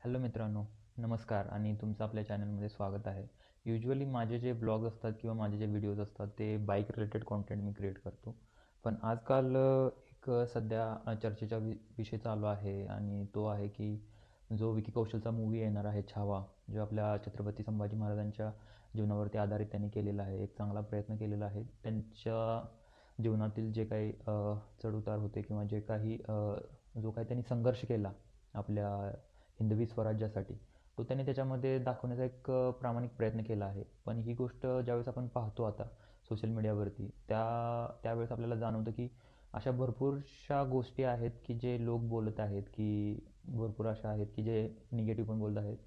Hello मित्रांनो, नमस्कार आणि तुमचं आपल्या चॅनलमध्ये स्वागत आहे. युजुअली माझे जे ब्लॉग असतात किंवा माझे जे व्हिडिओज असतात ते बाईक रिलेटेड कॉन्टेंट मी क्रिएट करतो. पण आजकाल सध्या चर्चेचा विषय चालू आहे आणि तो आहे की जो विकी कौशलचा मूव्ही येणार आहे छावा, जो आपल्या छत्रपती संभाजी महाराजांच्या जीवनावरती आधारित त्यांनी केलेला आहे. एक चांगला प्रयत्न केलेला आहे. त्यांच्या जीवनातील जे काही चढउतार होते किंवा जे काही जो काही त्यांनी संघर्ष केला आपल्या हिंदवी स्वराज्यासाठी, तो त्याने त्याच्यामध्ये दाखवण्याचा एक प्रामाणिक प्रयत्न केला आहे. पण ही गोष्ट ज्यावेळेस आपण पाहतो आता सोशल मीडियावरती, त्यावेळेस आपल्याला जाणवतं की अशा भरपूरशा गोष्टी आहेत की जे लोक बोलत आहेत, की भरपूर अशा आहेत की जे निगेटिव्ह पण बोलत आहेत.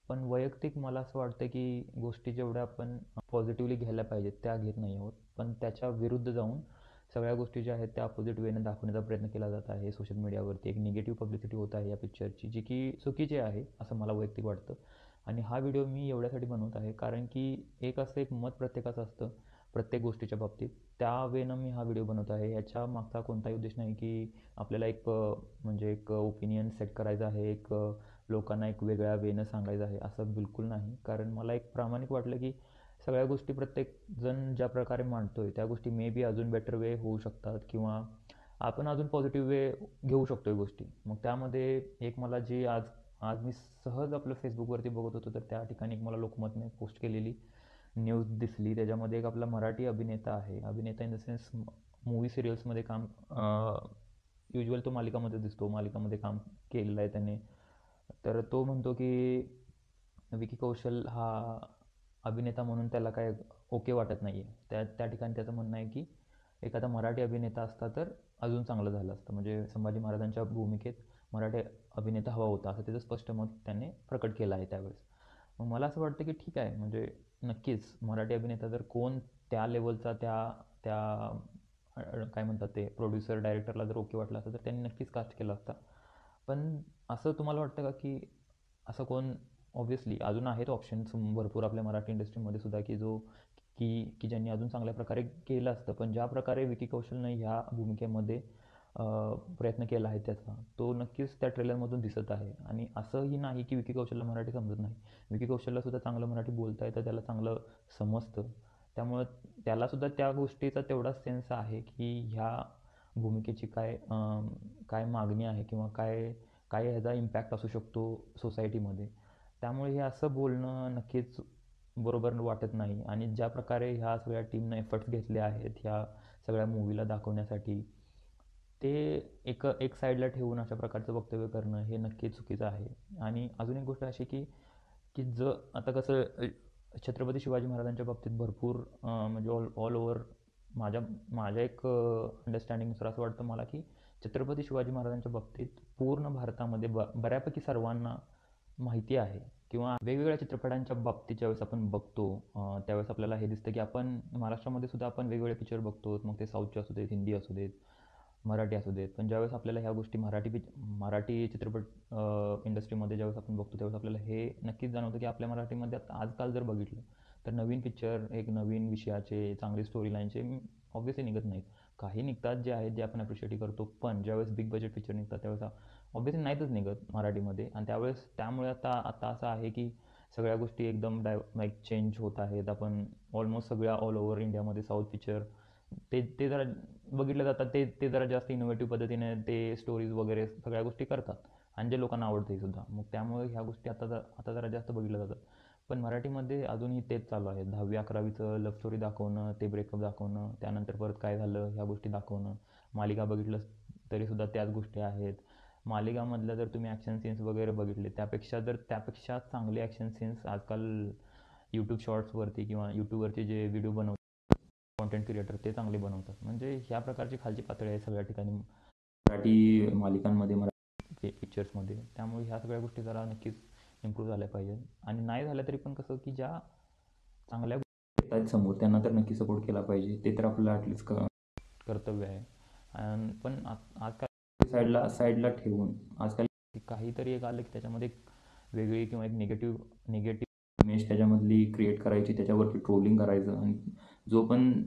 पण वैयक्तिक मला असं वाटतं की गोष्टी जेवढ्या आपण पॉझिटिव्हली घ्यायला पाहिजेत त्या घेत नाही आहोत. पण त्याच्या विरुद्ध जाऊन सगळ्या गोष्टी ज्या आहेत त्या अपोजिट वेने दाखवण्याचा प्रयत्न केला जात आहे सोशल मीडियावरती. एक निगेटिव्ह पब्लिसिटी होत आहे या पिक्चरची, जी की चुकीची आहे असं मला वैयक्तिक वाटतं. आणि हा व्हिडिओ मी एवढ्यासाठी बनवत आहे कारण की एक असं एक मत प्रत्येकाचं असतं प्रत्येक गोष्टीच्या बाबतीत. त्या वेनं मी हा व्हिडिओ बनवत आहे. याच्या मागचा कोणताही उद्देश नाही की आपल्याला म्हणजे एक ओपिनियन सेट करायचं आहे, लोकांना एक वेगळ्या वेनं सांगायचं आहे, असं बिलकुल नाही. कारण मला एक प्रामाणिक वाटलं की सगळ्या गोष्टी प्रत्येकजण ज्या प्रकारे मांडतोय त्या गोष्टी मे बी अजून बेटर वे होऊ शकतात किंवा आपण अजून पॉझिटिव्ह वे घेऊ शकतोय गोष्टी. मग त्यामध्ये एक मला जी आज आज मी सहज आपलं फेसबुकवरती बघत होतो, तर त्या ठिकाणी एक मला लोकमतने पोस्ट केलेली न्यूज दिसली. त्याच्यामध्ये एक आपला मराठी अभिनेता आहे, अभिनेता इन द सेन्स मूवी सिरियल्समध्ये काम, युजुअल तो मालिकामध्ये दिसतो, मालिकामध्ये काम केलेलं आहे त्याने. तर तो म्हणतो की विकी कौशल हा अभिनेता म्हणून त्याला काय ओके वाटत नाही आहे. त्या ठिकाणी त्याचं म्हणणं आहे की एखादा मराठी अभिनेता असता तर अजून चांगलं झालं असतं, म्हणजे संभाजी महाराजांच्या भूमिकेत मराठी अभिनेता हवा होता, असं त्याचं स्पष्ट मत त्याने प्रकट केलं आहे त्यावेळेस. मग मला असं वाटतं की ठीक आहे, म्हणजे नक्कीच मराठी अभिनेता जर कोण त्या लेवलचा त्या त्या काय म्हणतात ते प्रोड्युसर डायरेक्टरला जर ओके वाटलं असतं तर त्यांनी नक्कीच कास्ट केला असता. पण असं तुम्हाला वाटतं का की असं कोण, ऑब्व्हियसली अजून आहेत ऑप्शन्स भरपूर आपल्या मराठी इंडस्ट्रीमध्ये सुद्धा की जो की ज्यांनी अजून चांगल्या प्रकारे केलं असतं. पण ज्या प्रकारे विकी कौशलनं ह्या भूमिकेमध्ये प्रयत्न केला आहे त्याचा, तो नक्कीच त्या ट्रेलरमधून दिसत आहे. आणि असंही नाही की विकी कौशलला मराठी समजत नाही. विकी कौशलला सुद्धा चांगलं मराठी बोलता येतं, त्याला चांगलं समजतं. त्यामुळं त्यालासुद्धा त्या गोष्टीचा तेवढाच सेन्स आहे की ह्या भूमिकेची काय मागणी आहे किंवा काय काय ह्याचा इम्पॅक्ट असू शकतो सोसायटीमध्ये. त्यामुळे हे असं बोलणं नक्कीच बरोबर वाटत नाही. आणि ज्या प्रकारे ह्या सगळ्या टीमनं एफर्ट्स घेतले आहेत ह्या सगळ्या मूव्हीला दाखवण्यासाठी, ते एक साईडला ठेवून अशा प्रकारचं वक्तव्य करणं हे नक्कीच चुकीचं आहे. आणि अजून एक गोष्ट अशी की की आता कसं छत्रपती शिवाजी महाराजांच्या बाबतीत भरपूर म्हणजे ऑल ओव्हर माझ्या माझ्या एक अंडरस्टँडिंगनुसार असं वाटतं मला की छत्रपती शिवाजी महाराजांच्या बाबतीत पूर्ण भारतामध्ये बऱ्यापैकी सर्वांना माहिती आहे. किंवा वेगवेगळ्या चित्रपटांच्या बाबतीत ज्यावेळेस आपण बघतो, त्यावेळेस आपल्याला हे दिसतं की आपण महाराष्ट्रामध्ये सुद्धा आपण वेगवेगळे पिक्चर बघतो, मग ते साऊथचे असू देत, हिंदी असू देत, मराठी असू देत. पण ज्यावेळेस आपल्याला ह्या गोष्टी मराठी चित्रपट इंडस्ट्रीमध्ये ज्यावेळेस आपण बघतो त्यावेळेस आपल्याला हे नक्कीच जाणवतं की आपल्या मराठीमध्ये आता आजकाल जर बघितलं तर नवीन पिक्चर एक नवीन विषयाचे चांगली स्टोरी लाईनचे ऑब्व्हियसली निघत नाहीत. काही निघतात जे आहेत जे आपण अप्रिशिएट करतो, पण ज्यावेळेस बिग बजेट पिक्चर निघतात त्यावेळेस ऑब्व्हियसली नाहीतच निघत मराठीमध्ये. आणि त्यामुळे आता असं आहे की सगळ्या गोष्टी एकदम चेंज होत आहेत. आपण ऑलमोस्ट सगळ्या ऑल ओव्हर इंडियामध्ये साऊथ पिक्चर ते ते जरा बघितलं जातात, ते जरा जास्त इनोव्हेटिव्ह पद्धतीने ते स्टोरीज वगैरे सगळ्या गोष्टी करतात आणि जे लोकांना आवडते सुद्धा. मग त्यामुळे ह्या गोष्टी आता जरा जास्त बघितल्या जातात. पण मराठीमध्ये अजूनही तेच चालू आहे. 10वी-11वीचं लव्ह स्टोरी दाखवणं, ते ब्रेकअप दाखवणं, त्यानंतर परत काय झालं ह्या गोष्टी दाखवणं. मालिका बघितलं तरीसुद्धा त्याच गोष्टी आहेत. मालिकामधल्या जर तुम्ही ॲक्शन सीन्स वगैरे बघितले, त्यापेक्षा चांगले ॲक्शन सीन्स आजकाल यूट्यूब शॉर्ट्सवरती किंवा यूट्यूबवरचे जे व्हिडिओ बनवतात कॉन्टेंट क्रिएटर ते चांगले बनवतात. म्हणजे ह्या प्रकारची खालची पातळी आहे सगळ्या ठिकाणी मराठी मालिकांमध्ये, मराठी पिक्चर्समध्ये. त्यामुळे ह्या सगळ्या गोष्टी जरा नक्कीच इम्प्रूव्ह झाल्या पाहिजेत. आणि नाही झाल्या तरी पण कसं की ज्या चांगल्या गोष्टी आहेत समोर त्यांना तर नक्की सपोर्ट केला पाहिजे. ते तर आपलं ॲटलिस्ट कर्तव्य आहे. पण आजकाल साईडला ठेवून आजकाल काहीतरी एक आलं की त्याच्यामध्ये वेगळी किंवा एक निगेटिव्ह इमेज त्याच्यामधली क्रिएट करायची, त्याच्यावरती ट्रोलिंग करायचं. आणि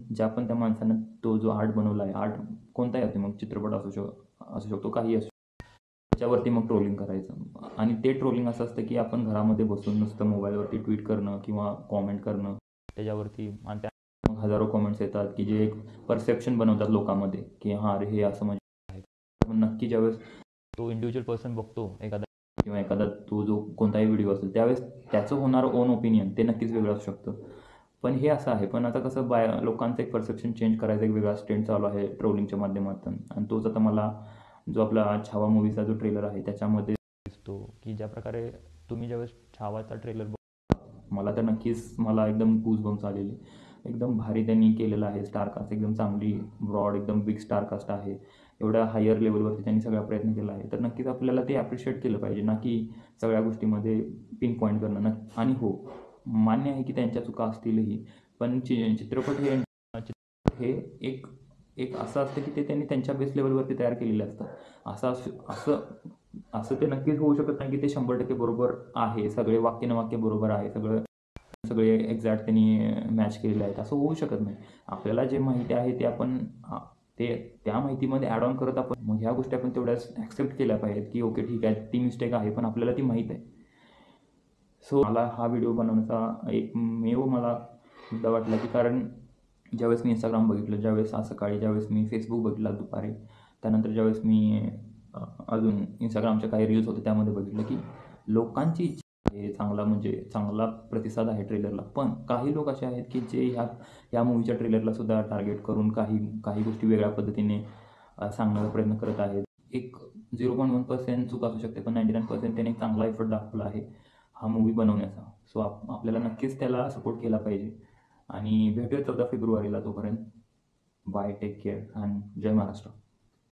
ज्या पण त्या माणसानं तो जो आर्ट बनवला आहे, आर्ट कोणताही असतो, मग चित्रपट असू शकतो, काही असू शकतो, त्याच्यावरती मग ट्रोलिंग करायचं. आणि ते ट्रोलिंग असं असतं की आपण घरामध्ये बसून नुसतं मोबाईलवरती ट्विट करणं किंवा कॉमेंट करणं त्याच्यावरती, आणि त्या मग हजारो कॉमेंट्स येतात की जे एक परसेप्शन बनवतात लोकांमध्ये की हां अरे हे असं म्हणजे आहे. पण नक्की ज्यावेळेस तो इंडिव्हिज्युअल पर्सन बघतो एखादा किंवा एखादा तो जो कोणताही व्हिडिओ असेल त्यावेळेस त्याचं होणारं ओन ओपिनियन ते नक्कीच वेगळं असू शकतं. पण हे असं आहे. पण आता कसं लोकांचं एक परसेप्शन चेंज करायचा एक वेगळाच ट्रेंड चालू आहे ट्रोलिंगच्या माध्यमातून. आणि तोच आता मला जो आपला छावा मूव्हीचा जो ट्रेलर आहे त्याच्यामध्ये दिसतो की ज्या प्रकारे तुम्ही ज्यावेळेस छावाचा ट्रेलर मला तर नक्कीच मला एकदम गूजबम्स आलेले. एकदम भारी त्यांनी केलेलं आहे. स्टारकास्ट एकदम चांगली ब्रॉड एकदम बिग स्टारकास्ट आहे. एवढ्या हायर लेवलवरती त्यांनी सगळा प्रयत्न केला आहे. तर नक्कीच आपल्याला ते ॲप्रिशिएट केलं पाहिजे ना, की सगळ्या गोष्टीमध्ये पिन पॉईंट करणं आणि हो, मान्य आहे की त्यांच्या चुका असतीलही. पण चित्रपट हे एक एक असं असतं की ते त्यांनी त्यांच्या बेस लेवलवरती तयार केलेले असतात. असं असं ते नक्कीच होऊ शकत नाही की ते 100% बरोबर आहे. सगळे वाक्य न वाक्य बरोबर आहे. सगळे एक्झॅक्ट त्यांनी मॅच केलेले आहेत. असं होऊ शकत नाही. आपल्याला जे माहिती आहे ते आपण ते त्या माहितीमध्ये ॲड ऑन करत आपण मग ह्या गोष्टी आपण तेवढ्याच ॲक्सेप्ट केल्या पाहिजेत की ओके ठीक आहे, ती मिस्टेक आहे पण आपल्याला ती माहीत आहे. सो मला हा व्हिडिओ बनवण्याचा एकमेव मला मुद्दा वाटला की कारण ज्यावेळेस मी इंस्टाग्राम बघितलं, ज्यावेळेस आज सकाळी ज्यावेळेस मी फेसबुक बघितला दुपारी, त्यानंतर ज्यावेळेस मी अजून इंस्टाग्रामच्या काही रील्स होते त्यामध्ये बघितलं की लोकांची इच्छा आहे चांगला म्हणजे चांगला प्रतिसाद आहे ट्रेलरला. पण काही लोक असे आहेत की जे ह्या मूव्हीच्या ट्रेलरला सुद्धा टार्गेट करून काही गोष्टी वेगळ्या पद्धतीने सांगण्याचा प्रयत्न करत आहेत. एक 0.1% चूक असू शकते, पण 99% त्याने एक चांगला एफर्ट दाखवला आहे हा मूव्ही बनवण्याचा. सो आपल्याला नक्कीच त्याला सपोर्ट केला पाहिजे. आणि भेटूया 14 फेब्रुवारीला. तोपर्यंत बाय, टेक केअर अँड जय महाराष्ट्र.